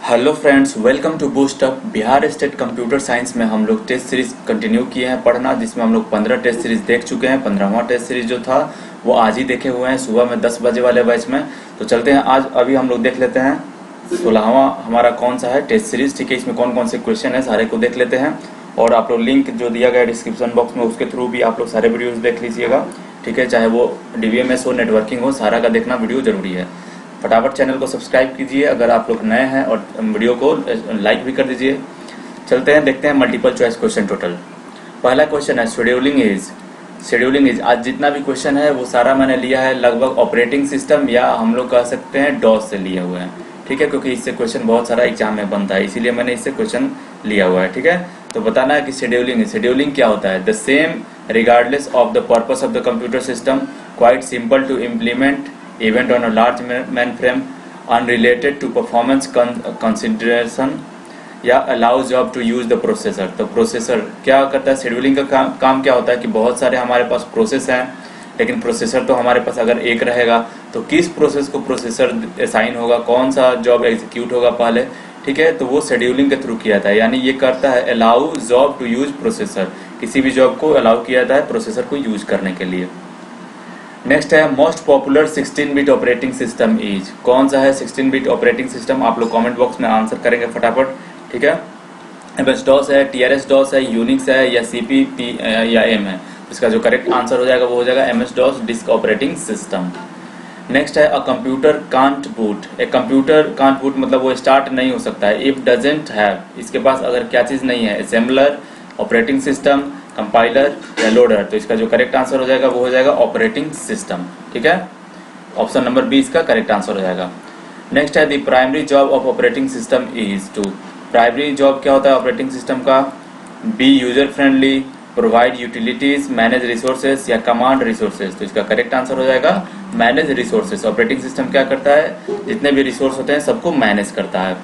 Hello friends, welcome to boost up. Bihar state computer science में हम लोग टेस्ट सीरीज कंटिन्यू किए हैं पढ़ना, जिसमें हम लोग 15 टेस्ट सीरीज देख चुके हैं। 15वां टेस्ट सीरीज जो था वो आज ही देखे हुए हैं सुबह में 10 बजे वाले बैच में। तो चलते हैं आज अभी हम लोग देख लेते हैं 16वां हमारा कौन सा है टेस्ट सीरीज। ठीक है, इसमें कौन कौन से क्वेश्चन है सारे को देख लेते हैं। और आप लोग लिंक जो दिया गया है डिस्क्रिप्शन बॉक्स में उसके थ्रू भी आप लोग सारे वीडियोज़ देख लीजिएगा। ठीक है, चाहे वो DBMS हो, नेटवर्किंग हो, सारा का देखना वीडियो जरूरी है। फटाफट चैनल को सब्सक्राइब कीजिए अगर आप लोग नए हैं, और वीडियो को लाइक भी कर दीजिए। चलते हैं, देखते हैं मल्टीपल चॉइस क्वेश्चन टोटल। पहला क्वेश्चन है शेड्यूलिंग इज। आज जितना भी क्वेश्चन है वो सारा मैंने लिया है लगभग ऑपरेटिंग सिस्टम या हम लोग कह सकते हैं डॉस से लिए हुए हैं। ठीक है, क्योंकि इससे क्वेश्चन बहुत सारा एग्जाम में बनता है, इसीलिए मैंने इससे क्वेश्चन लिया हुआ है। ठीक है, तो बताना है कि शेड्यूलिंग क्या होता है। The same regardless of the purpose of the computer system, quite simple to implement event on a large mainframe, unrelated to performance consideration या allows job to use the processor। तो प्रोसेसर क्या करता है, scheduling का काम क्या होता है कि बहुत सारे हमारे पास प्रोसेस हैं, लेकिन प्रोसेसर तो हमारे पास अगर एक रहेगा तो किस प्रोसेस को प्रोसेसर असाइन होगा, कौन सा जॉब एग्जीक्यूट होगा पहले। ठीक है, तो वो शेड्यूलिंग के थ्रू किया था, यानी ये करता है allow job to use processor, किसी भी जॉब को अलाउ किया जाता है प्रोसेसर को यूज करने के लिए। नेक्स्ट है most popular 16 bit operating system is. कौन सा है 16 बिट ऑपरेटिंग सिस्टम, आप लोग कमेंट बॉक्स में आंसर करेंगे फटाफट। ठीक है, MS DOS है, TRS DOS है, यूनिक्स है या CP या M है। इसका जो करेक्ट आंसर हो जाएगा वो हो जाएगा MS DOS disk operating system. Next है अ कंप्यूटर कांट बूट। एक कंप्यूटर कांट बूट मतलब वो स्टार्ट नहीं हो सकता है इफ डजंट हैव, इसके पास अगर क्या चीज नहीं है, असेंबलर, ऑपरेटिंग सिस्टम, कंपाइलर या लोडर। तो इसका जो करेक्ट आंसर हो जाएगा वो हो जाएगा ऑपरेटिंग सिस्टम। ठीक है, ऑप्शन नंबर 20 का करेक्ट आंसर हो जाएगा। नेक्स्ट है the primary job of operating system is to. Primary job क्या होता है ऑपरेटिंग सिस्टम का, be user friendly, provide utilities, manage resources या कमांड रिसोर्सेज। तो इसका करेक्ट आंसर हो जाएगा मैनेज रिसोर्सेज। ऑपरेटिंग सिस्टम क्या करता है, जितने भी रिसोर्स होते हैं सबको मैनेज करता है।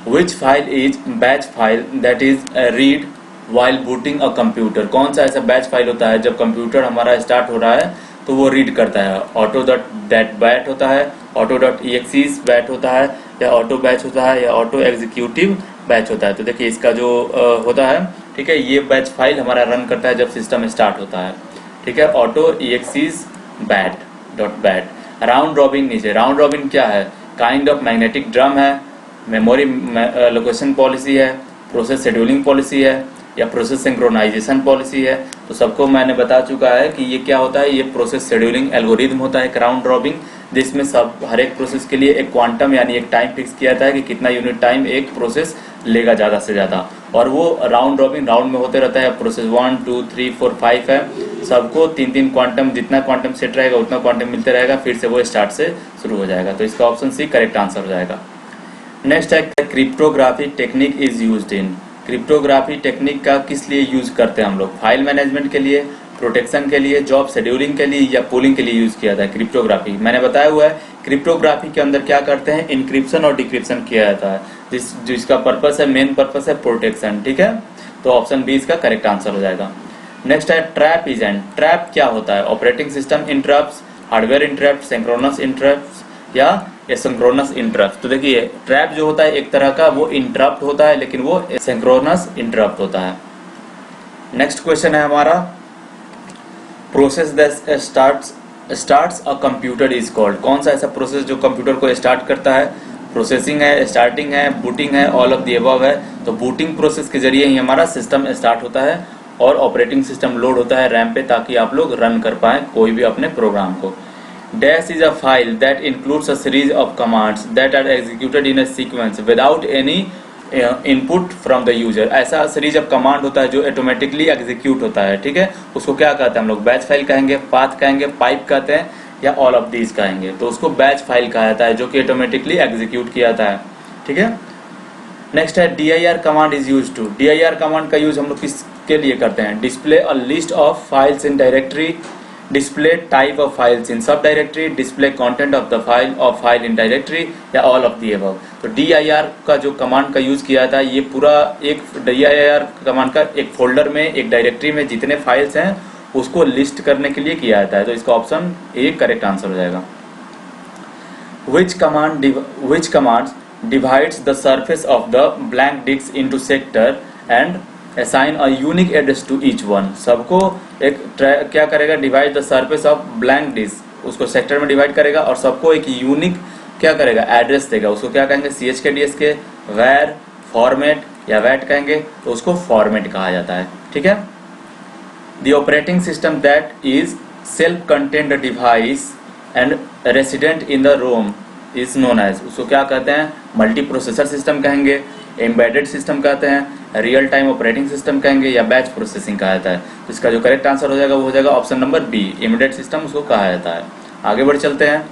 Which file is batch file that is read while booting a computer. कौन सा ऐसा बैच फाइल होता है जब कंप्यूटर हमारा स्टार्ट हो रहा है तो वो रीड करता है। ऑटो डॉट बैट होता है, ऑटो डॉट EXE बैट होता है, या ऑटो बैच होता है, या ऑटो एग्जीक्यूटिव बैच होता है। तो देखिए इसका जो होता है, ठीक है, ये बैच फाइल हमारा रन करता है जब सिस्टम स्टार्ट होता है। ठीक है, auto EXE bat dot bat. Round robin नीचे, राउंड रॉबिन क्या है, काइंड ऑफ मैग्नेटिक ड्रम है, मेमोरी लोकेशन पॉलिसी है, प्रोसेस शेड्यूलिंग पॉलिसी है, या प्रोसेस सिंक्रोनाइजेशन पॉलिसी है। तो सबको मैंने बता चुका है कि ये क्या होता है, ये प्रोसेस शेड्यूलिंग एल्गोरिथम होता है, एक राउंड रॉबिन, जिसमें सब हर एक प्रोसेस के लिए एक क्वांटम यानी एक टाइम फिक्स किया जाता है कि कितना यूनिट टाइम एक प्रोसेस लेगा ज़्यादा से ज़्यादा। और वो राउंड रॉबिन राउंड में होते रहता है। प्रोसेस 1 2 3 4 5 है, सबको 3 क्वांटम, जितना क्वांटम सेट रहेगा उतना क्वांटम मिलते रहेगा, फिर से वो स्टार्ट से शुरू हो जाएगा। तो इसका ऑप्शन C करेक्ट आंसर हो जाएगा। नेक्स्ट है cryptography technique is used in. Cryptography technique का किस लिए यूज करते हैं हम लोग, फाइल मैनेजमेंट के लिए, प्रोटेक्शन के लिए, जॉब शेड्यूलिंग के लिए या पूलिंग के लिए यूज किया था क्रिप्टोग्राफी। मैंने बताया हुआ है क्रिप्टोग्राफी के अंदर क्या करते हैं, इंक्रिप्शन और डिक्रिप्शन किया जाता है, जिसका पर्पस है, मेन पर्पस है प्रोटेक्शन। ठीक है, तो ऑप्शन B इसका करेक्ट आंसर हो जाएगा। नेक्स्ट है ट्रैप इजेंट। ट्रैप क्या होता है, operating system interrupt, hardware interrupt, synchronous interrupt या एसिंक्रोनस इंटरप्ट। तो देखिए ट्रैप जो होता है एक तरह का वो इंटरप्ट होता है, लेकिन वो सिंक्रोनस इंटरप्ट होता है। नेक्स्ट क्वेश्चन है हमारा process that starts a computer is called. कौन सा ऐसा प्रोसेस जो कंप्यूटर को स्टार्ट करता है, प्रोसेसिंग है, स्टार्टिंग है, बूटिंग है, ऑल ऑफ द अबव है। तो बूटिंग प्रोसेस के जरिए ही हमारा सिस्टम स्टार्ट होता है और ऑपरेटिंग सिस्टम लोड होता है रैम पे, ताकि आप लोग रन कर पाए कोई भी अपने प्रोग्राम को। Dash is a file that includes a series of commands that are executed in a sequence without any input from the user। ऐसा सीरीज ऑफ कमांड होता है जो ऑटोमेटिकली एग्जीक्यूट होता है। ठीक है, उसको क्या कहते हैं हम लोग, बैच फाइल कहेंगे, पाथ कहेंगे, पाइप कहते हैं, या ऑल ऑफ दीज कहेंगे। तो उसको बैच फाइल कहा जाता है जो कि ऑटोमेटिकली एग्जीक्यूट किया जाता है। ठीक है, नेक्स्ट है dir command is use to. dir command का यूज हम लोग किसके लिए करते हैं, display a list of files in directory, display type of files in sub directory, display content of the file in directory, या ऑल ऑफ द अबव। तो dir का जो कमांड का यूज किया जाता है, ये पूरा एक dir कमांड का एक फोल्डर में, एक डायरेक्टरी में जितने फाइल्स हैं उसको लिस्ट करने के लिए किया जाता है। तो इसका ऑप्शन A करेक्ट आंसर हो जाएगा। which commands divides the surface of the blank disc into sector and assign a unique address to each one। सबको एक क्या करेगा, divide the surface of blank disk, उसको सेक्टर में डिवाइड करेगा और सबको एक यूनिक क्या करेगा, एड्रेस देगा। उसको क्या कहेंगे, CHK-DS के वैर, फॉर्मेट या वैट कहेंगे, तो उसको फॉर्मेट कहा जाता है। ठीक है। The operating system that is self contained device and resident in the ROM is known as, उसको क्या कहते हैं, मल्टी प्रोसेसर सिस्टम कहेंगे, एम्बेडेड सिस्टम कहते हैं, रियल टाइम ऑपरेटिंग सिस्टम कहेंगे या बैच प्रोसेसिंग कहा जाता है। तो इसका जो करेक्ट आंसर हो जाएगा वो हो जाएगा option number B, embedded system उसको कहा जाता है। आगे बढ़ चलते हैं।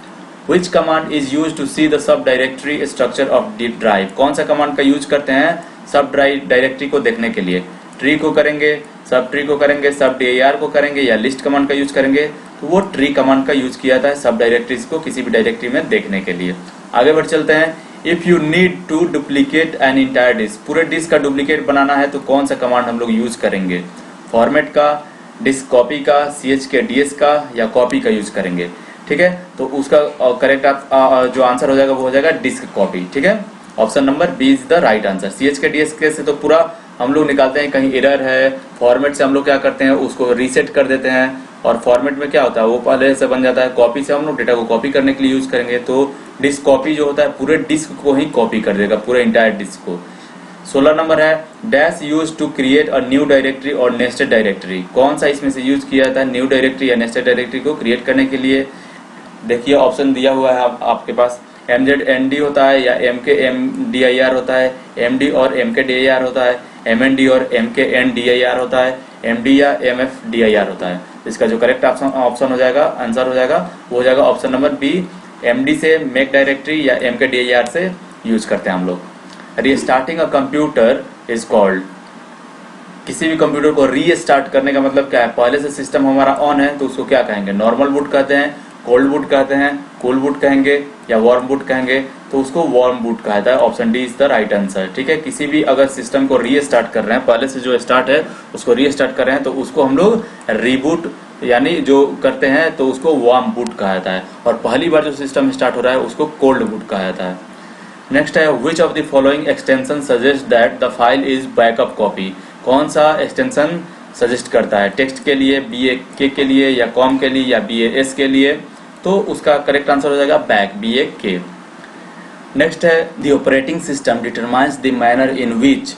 Which command is used to see the सब directory structure of deep drive, कौन सा कमांड का यूज करते हैं सब डायरेक्टरी को देखने के लिए, ट्री को करेंगे, सब ट्री को करेंगे, सब DIR को करेंगे या लिस्ट कमांड का यूज करेंगे, तो वो ट्री कमांड का यूज किया जाता है सब डायरेक्टरीज को किसी भी डायरेक्टरी में देखने के लिए। आगे बढ़ चलते हैं। If you need to duplicate an entire disk, पूरे डिस्क का डुप्लीकेट बनाना है तो कौन सा कमांड हम लोग यूज करेंगे, फॉर्मेट का, डिस्क कॉपी का, CHK-DS का या कॉपी का यूज करेंगे। ठीक है, तो उसका करेक्ट जो आंसर हो जाएगा वो हो जाएगा डिस्क कॉपी। ठीक है, option number B is the right answer. CHK-DS के से तो पूरा हम लोग निकालते हैं, कहीं एरर है, फॉर्मेट से हम लोग क्या करते हैं उसको रीसेट कर देते हैं, और फॉर्मेट में क्या होता है वो पहले से बन जाता है, कॉपी से हम लोग डेटा को कॉपी करने के लिए यूज करेंगे, तो डिस्क कॉपी जो होता है पूरे डिस्क को ही कॉपी कर देगा, पूरे इंटायर डिस्क को। 16 नंबर है dash use to create a new directory और नेस्टेड डायरेक्टरी, कौन सा इसमें से यूज किया जाता है न्यू डायरेक्टरी या नेस्टेड डायरेक्टरी को क्रिएट करने के लिए। देखिए ऑप्शन दिया हुआ है आपके पास, MZND होता है या MKMDIR होता है, MD और MKDIR होता है, MND और MKNDIR होता है, MD या MFDIR होता है। इसका जो करेक्ट ऑप्शन हो जाएगा, आंसर हो जाएगा वो हो जाएगा ऑप्शन नंबर बी, MD से मेक डायरेक्टरी या MKDIR से यूज करते हैं हम लोग। Restarting a computer is called, किसी भी कंप्यूटर को रीस्टार्ट करने का मतलब क्या है, पहले से सिस्टम हमारा ऑन है तो उसको क्या कहेंगे, नॉर्मल बूट कहते हैं, कोल्ड बूट कहते हैं, कूल बूट कहेंगे या वार्म बूट कहेंगे, तो उसको वार्म बूट कहा जाता है। Option D is the right answer. ठीक है, किसी भी अगर सिस्टम को रीस्टार्ट कर रहे हैं, पहले से जो स्टार्ट है उसको रीस्टार्ट कर रहे हैं तो उसको हम लोग रीबूट यानी जो करते हैं तो उसको वार्म बूट कहा जाता है, और पहली बार जो सिस्टम स्टार्ट हो रहा है उसको कोल्ड बूट कहा जाता है। नेक्स्ट है which of the following extension suggest that the file is backup copy, कौन सा एक्सटेंशन सजेस्ट करता है टेक्स्ट के लिए, BAK के लिए या कॉम के लिए या BAS के लिए, तो उसका करेक्ट आंसर हो जाएगा बैक, BAK। नेक्स्ट है the operating system determines the manner in which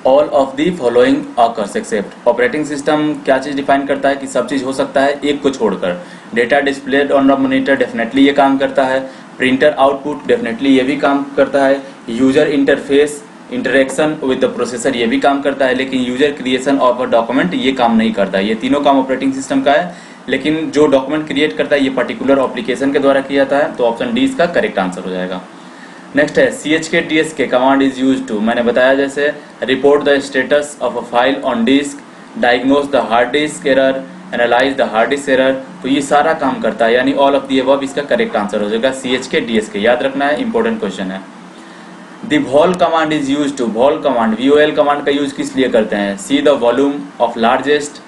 all of the following occurs except, operating system क्या चीज डिफाइन करता है कि सब चीज हो सकता है एक को छोड़कर, data displayed on the monitor definitely ये काम करता है, प्रिंटर आउटपुट डेफिनेटली ये भी काम करता है, user interface interaction with the processor ये भी काम करता है, लेकिन user creation of a document ये काम नहीं करता है। ये तीनों काम ऑपरेटिंग सिस्टम का है, लेकिन जो डॉक्यूमेंट क्रिएट करता है ये पर्टिकुलर एप्लीकेशन के द्वारा किया जाता है, तो ऑप्शन डी इसका करेक्ट आंसर हो जाएगा। नेक्स्ट है CHK-DS के कमांड इज यूज टू, मैंने बताया जैसे report the status of a file on disk, diagnose the hard disk error, analyse the hard disk error, तो ये सारा काम करता है, यानी ऑल ऑफ द अबव इसका करेक्ट आंसर हो जाएगा CHK-DS के, याद रखना है, इंपॉर्टेंट क्वेश्चन है। The vol command is use to, vol command VOL command का यूज किस लिए करते हैं, see the volume of largest,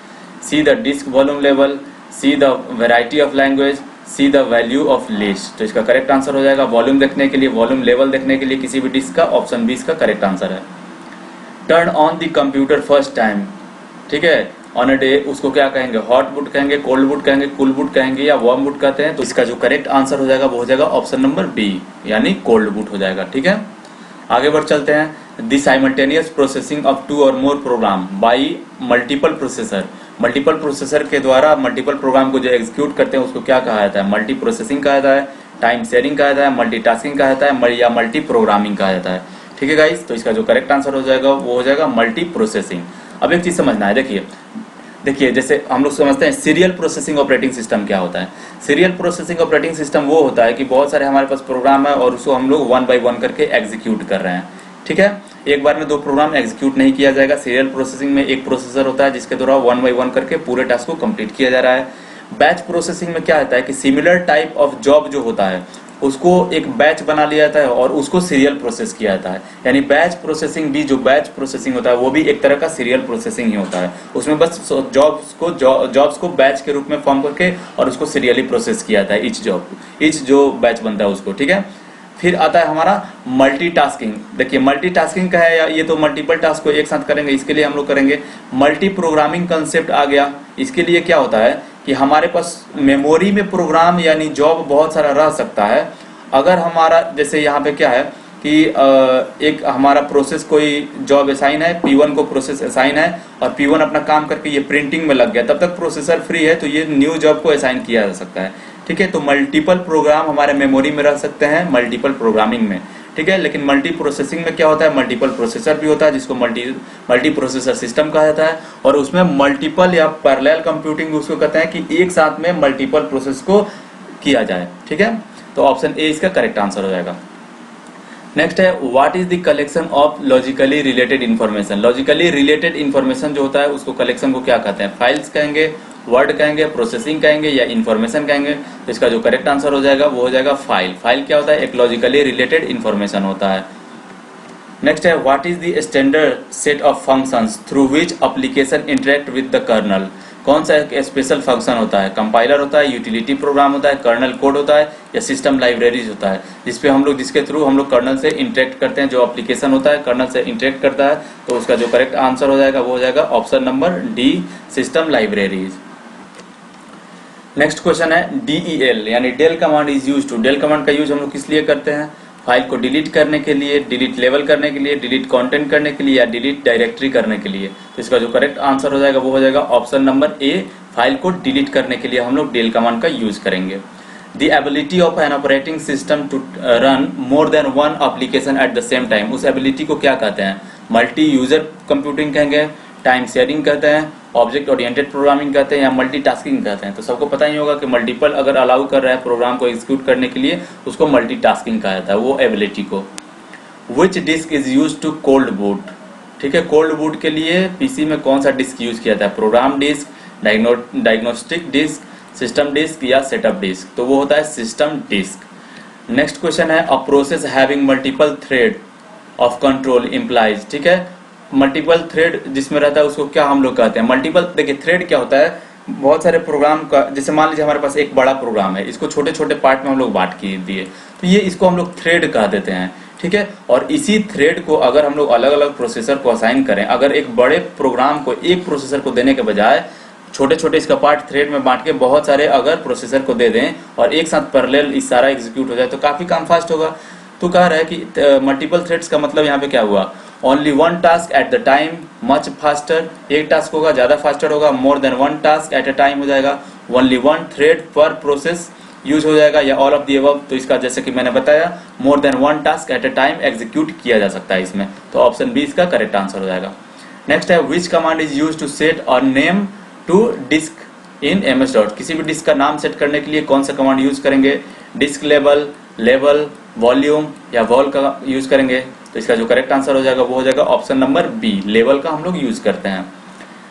see the disc volume level, see the variety of language, see the value of list, तो इसका correct answer हो जाएगा volume देखने के लिए, वॉल्यूम लेवल देखने के लिए किसी भी डिस्क का, ऑप्शन बी इसका करेक्ट आंसर है। Turn on the computer first time, ठीक है, ऑन अ डे, उसको क्या कहेंगे, हॉट बूट कहेंगे, कोल्ड बूट कहेंगे, कूल बूट कहेंगे या वार्म बूट कहते हैं, तो इसका जो करेक्ट आंसर हो जाएगा वो हो जाएगा ऑप्शन नंबर बी, यानी कोल्ड बूट हो जाएगा। ठीक है, आगे बढ़ चलते हैं। The simultaneous processing of 2 or more program by multiple processor, multiple processor के द्वारा मल्टीपल प्रोग्राम को जो एग्जीक्यूट करते हैं उसको क्या कहा जाता है, मल्टी प्रोसेसिंग कहा जाता है, टाइम शेयरिंग कहा जाता है, मल्टीटास्किंग कहा जाता है या मल्टी प्रोग्रामिंग कहा जाता है। ठीक है गाइस, तो इसका जो करेक्ट आंसर हो जाएगा वो हो जाएगा मल्टी प्रोसेसिंग। अब एक चीज समझना है, देखिए जैसे हम लोग समझते हैं सीरियल प्रोसेसिंग ऑपरेटिंग सिस्टम क्या होता है। सीरियल प्रोसेसिंग ऑपरेटिंग सिस्टम वो होता है कि बहुत सारे हमारे पास प्रोग्राम है और उसको हम लोग 1 by 1 करके एग्जीक्यूट कर रहे हैं। ठीक है, एक बार में 2 प्रोग्राम एग्जीक्यूट नहीं किया जाएगा। सीरियल प्रोसेसिंग में एक प्रोसेसर होता है जिसके द्वारा 1 by 1 करके पूरे टास्क को कंप्लीट किया जा रहा है। बैच प्रोसेसिंग में क्या होता है कि सिमिलर टाइप ऑफ जॉब जो होता है उसको एक बैच बना लिया जाता है और उसको सीरियल प्रोसेस किया जाता है, यानी बैच प्रोसेसिंग भी, जो बैच प्रोसेसिंग होता है वो भी एक तरह का सीरियल प्रोसेसिंग ही होता है। उसमें बस जॉब्स को बैच के रूप में फॉर्म करके और उसको सीरियली प्रोसेस किया जाता है, ईच जो बैच बनता है उसको। ठीक है, फिर आता है हमारा मल्टीटास्किंग। देखिए मल्टीटास्किंग का है, या ये तो मल्टीपल टास्क को एक साथ करेंगे, इसके लिए हम लोग करेंगे मल्टी प्रोग्रामिंग कंसेप्ट आ गया। इसके लिए क्या होता है कि हमारे पास मेमोरी में प्रोग्राम यानी जॉब बहुत सारा रह सकता है। अगर हमारा जैसे यहाँ पे क्या है कि एक हमारा प्रोसेस कोई जॉब असाइन है, P1 को प्रोसेस असाइन है और P1 अपना काम करके ये प्रिंटिंग में लग गया, तब तक प्रोसेसर फ्री है, तो ये न्यू जॉब को असाइन किया जा सकता है। ठीक है, तो मल्टीपल प्रोग्राम हमारे मेमोरी में रह सकते हैं मल्टीपल प्रोग्रामिंग में। ठीक है, लेकिन मल्टी प्रोसेसिंग में क्या होता है, मल्टीपल प्रोसेसर भी होता है जिसको मल्टी प्रोसेसर सिस्टम कहा जाता है, और उसमें मल्टीपल या पैरेलल कंप्यूटिंग उसको कहते हैं कि एक साथ में मल्टीपल प्रोसेस को किया जाए। ठीक है, तो ऑप्शन ए इसका करेक्ट आंसर हो जाएगा। नेक्स्ट है what is the collection of logically related information. Logically related information जो होता है उसको कलेक्शन को क्या कहते हैं, फाइल्स कहेंगे, वर्ड कहेंगे, प्रोसेसिंग कहेंगे या इन्फॉर्मेशन कहेंगे। तो इसका जो करेक्ट आंसर हो जाएगा वो हो जाएगा फाइल। फाइल क्या होता है, एक लॉजिकली रिलेटेड इन्फॉर्मेशन होता है। नेक्स्ट है what is the standard set of functions through which application interact with the kernel. कौन सा एक स्पेशल फंक्शन होता है, कंपाइलर होता है, यूटिलिटी प्रोग्राम होता है, कर्नल कोड होता है या सिस्टम लाइब्रेरीज होता है, जिसपे हम लोग जिसके थ्रू हम लोग कर्नल से इंटरेक्ट करते हैं। जो एप्लीकेशन होता है कर्नल से इंटरेक्ट करता है, तो उसका जो करेक्ट आंसर हो जाएगा वो हो जाएगा option number D, system libraries. Next question है DEL यानी del command is use to. Del command का यूज हम लोग किस लिए करते हैं, फाइल को डिलीट करने के लिए, डिलीट लेवल करने के लिए, डिलीट कंटेंट करने के लिए या डिलीट डायरेक्टरी करने के लिए। तो इसका जो करेक्ट आंसर हो जाएगा वो हो जाएगा ऑप्शन नंबर ए, फाइल को डिलीट करने के लिए हम लोग डेल कमांड का यूज करेंगे। The ability of an operating system to run more than one application at the same time. उस एबिलिटी को क्या कहते हैं, मल्टी यूजर कंप्यूटिंग कहेंगे, टाइम शेयरिंग कहते हैं, ऑब्जेक्ट ओरिएंटेड प्रोग्रामिंग कहते हैं या मल्टीटास्किंग कहते हैं। तो सबको पता ही होगा कि मल्टीपल अगर अलाउ कर रहा है प्रोग्राम को एग्जीक्यूट करने के लिए उसको मल्टीटास्किंग कहा जाता है, वो एबिलिटी को। Which disk is use to cold boot. ठीक है, कोल्ड बूट के लिए पीसी में कौन सा डिस्क यूज किया जाता है, program disk, diagnostic disk, system disk या सेटअप डिस्क। तो वो होता है सिस्टम डिस्क। नेक्स्ट क्वेश्चन है a process having multiple thread of control implies. ठीक है, मल्टीपल थ्रेड जिसमें रहता है उसको क्या हम लोग कहते हैं, मल्टीपल। देखिए थ्रेड क्या होता है, बहुत सारे प्रोग्राम का, जैसे मान लीजिए हमारे पास एक बड़ा प्रोग्राम है, इसको छोटे छोटे पार्ट में हम लोग बांट के दिए, तो ये इसको हम लोग थ्रेड कह देते हैं। ठीक है, और इसी थ्रेड को अगर हम लोग अलग अलग प्रोसेसर को असाइन करें, अगर एक बड़े प्रोग्राम को एक प्रोसेसर को देने के बजाय छोटे छोटे इसका पार्ट थ्रेड में बांट के बहुत सारे अगर प्रोसेसर को दे दें और एक साथ पैरेलल इस सारा एग्जीक्यूट हो जाए तो काफी काम फास्ट होगा। तो कह रहा है कि मल्टीपल थ्रेड्स का मतलब यहाँ पे क्या हुआ, only one task at the time, much faster, एक टास्क होगा ज्यादा फास्टर होगा, मोर than one task at a time हो जाएगा, ओनली वन थ्रेड पर प्रोसेस यूज हो जाएगा या ऑल ऑफ द अबव। तो इसका जैसे कि मैंने बताया more than one task at a time execute किया जा सकता है इसमें, तो ऑप्शन बी इसका करेक्ट आंसर हो जाएगा। नेक्स्ट है which command is use to set or name to disk in MS DOS. किसी भी डिस्क का नाम सेट करने के लिए कौन सा कमांड यूज करेंगे, डिस्क लेवल, लेवल, वॉल्यूम या वॉल का यूज करेंगे। तो इसका जो करेक्ट आंसर हो जाएगा वो हो जाएगा ऑप्शन नंबर बी, लेवल का हम लोग यूज करते हैं।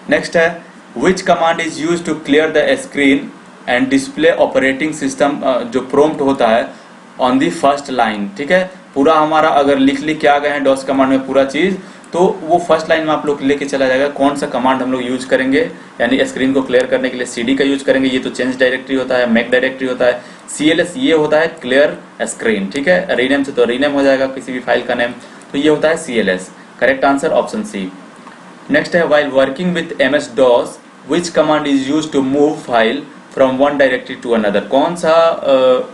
नेक्स्ट है which command is use to clear the screen and display operating system, जो प्रॉम्प्ट होता है ऑन दी फर्स्ट लाइन। ठीक है, पूरा हमारा अगर लिख के आ गए हैं डॉस कमांड में पूरा चीज, तो वो फर्स्ट लाइन में आप लोग लेके चला जाएगा कौन सा कमांड हम लोग यूज करेंगे, यानी स्क्रीन को क्लियर करने के लिए CD का यूज करेंगे, ये तो चेंज डायरेक्टरी होता है, मेक डायरेक्टरी होता है, CLS ये होता है क्लियर स्क्रीन। ठीक है, रीनेम से तो रीनेम हो जाएगा किसी भी फाइल का नेम, तो ये होता है CLS। Correct answer option C. Next है while working with MS DOS which command is use to move file from one directory to another. कौन सा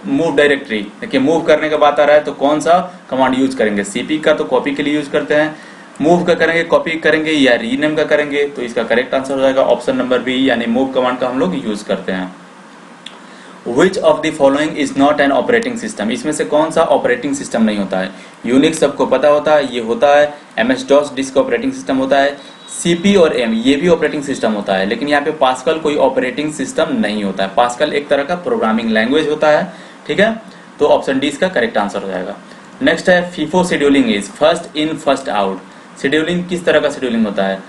मूव डायरेक्टरी, देखिए मूव करने का बात आ रहा है तो कौन सा कमांड यूज करेंगे, CP का तो कॉपी के लिए यूज करते हैं, मूव का करेंगे कॉपी करेंगे या रीनेम का करेंगे। तो इसका करेक्ट आंसर हो जाएगा ऑप्शन नंबर बी, यानी मूव कमांड का हम लोग यूज करते हैं। Which of the following is not an operating system? इसमें से कौन सा ऑपरेटिंग सिस्टम नहीं होता है, यूनिक्स सबको पता होता है, ये होता है, MS DOS disk operating system होता है, CP और M ये भी ऑपरेटिंग सिस्टम होता है, लेकिन यहाँ पे पास्कल कोई ऑपरेटिंग सिस्टम नहीं होता है। पास्कल एक तरह का प्रोग्रामिंग लैंग्वेज होता है। ठीक है, तो ऑप्शन डी इसका करेक्ट आंसर हो जाएगा। नेक्स्ट है FIFO scheduling is first in first out. Scheduling किस तरह का शेड्यूलिंग होता है,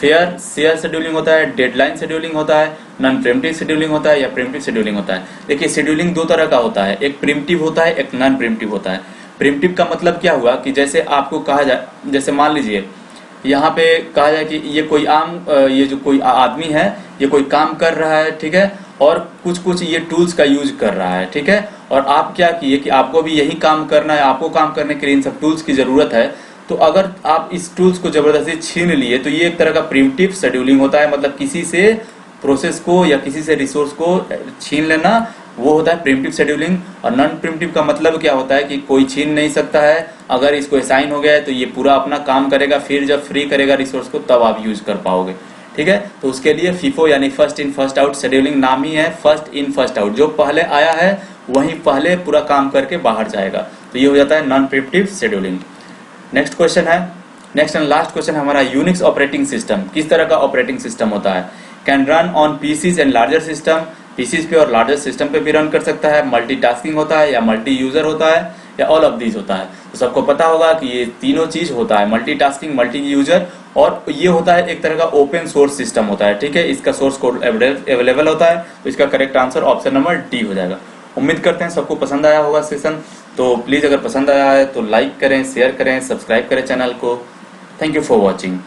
फेयर शेयर शेड्यूलिंग होता है, डेडलाइन शेड्यूलिंग होता है, नॉन प्रिम्पटिव शेड्यूलिंग होता है या प्रिम्पटिव शेड्यूलिंग होता है। देखिए शेड्यूलिंग दो तरह का होता है, एक प्रिम्पटिव होता है, एक नॉन प्रिम्पटिव होता है। प्रिम्पटिव का मतलब क्या हुआ कि जैसे आपको कहा जाए, जैसे मान लीजिए यहाँ पे कहा जाए कि ये कोई ये जो कोई आदमी है ये कोई काम कर रहा है, ठीक है, और कुछ कुछ ये टूल्स का यूज कर रहा है, ठीक है। और आप क्या किए कि आपको भी यही काम करना है, आपको काम करने के लिए इन सब टूल्स की जरूरत है। तो अगर आप इस टूल्स को जबरदस्ती छीन लिए तो ये एक तरह का प्रिमिटिव शेड्यूलिंग होता है, मतलब किसी से प्रोसेस को या किसी से रिसोर्स को छीन लेना, वो होता है प्रिमिटिव शेड्यूलिंग। और नॉन प्रिमिटिव का मतलब क्या होता है कि कोई छीन नहीं सकता है, अगर इसको असाइन हो गया है तो ये पूरा अपना काम करेगा, फिर जब फ्री करेगा रिसोर्स को तब आप यूज कर पाओगे, ठीक है। तो उसके लिए फीफो यानी first in first out scheduling नाम ही है, फर्स्ट इन फर्स्ट आउट, जो पहले आया है वहीं पहले पूरा काम करके बाहर जाएगा, तो ये हो जाता है non preemptive scheduling. Next question है, नेक्स्ट एंड लास्ट क्वेश्चन हमारा, यूनिक्स ऑपरेटिंग सिस्टम किस तरह का ऑपरेटिंग सिस्टम होता है। Can run on PCs and larger system, PCs पे और लार्जर सिस्टम पे भी रन कर सकता है, मल्टीटास्किंग होता है या मल्टी यूजर होता है या ऑल ऑफ दीज होता है। तो सबको पता होगा कि ये तीनों चीज होता है, मल्टीटास्किंग, मल्टी यूजर, और ये होता है एक तरह का ओपन सोर्स सिस्टम होता है, ठीक है। इसका सोर्स कोड अवेलेबल होता है, तो इसका correct answer option number D हो जाएगा। उम्मीद करते हैं सबको पसंद आया होगा सेशन, तो प्लीज अगर पसंद आया है तो लाइक करें, शेयर करें, सब्सक्राइब करें चैनल को। Thank you for watching.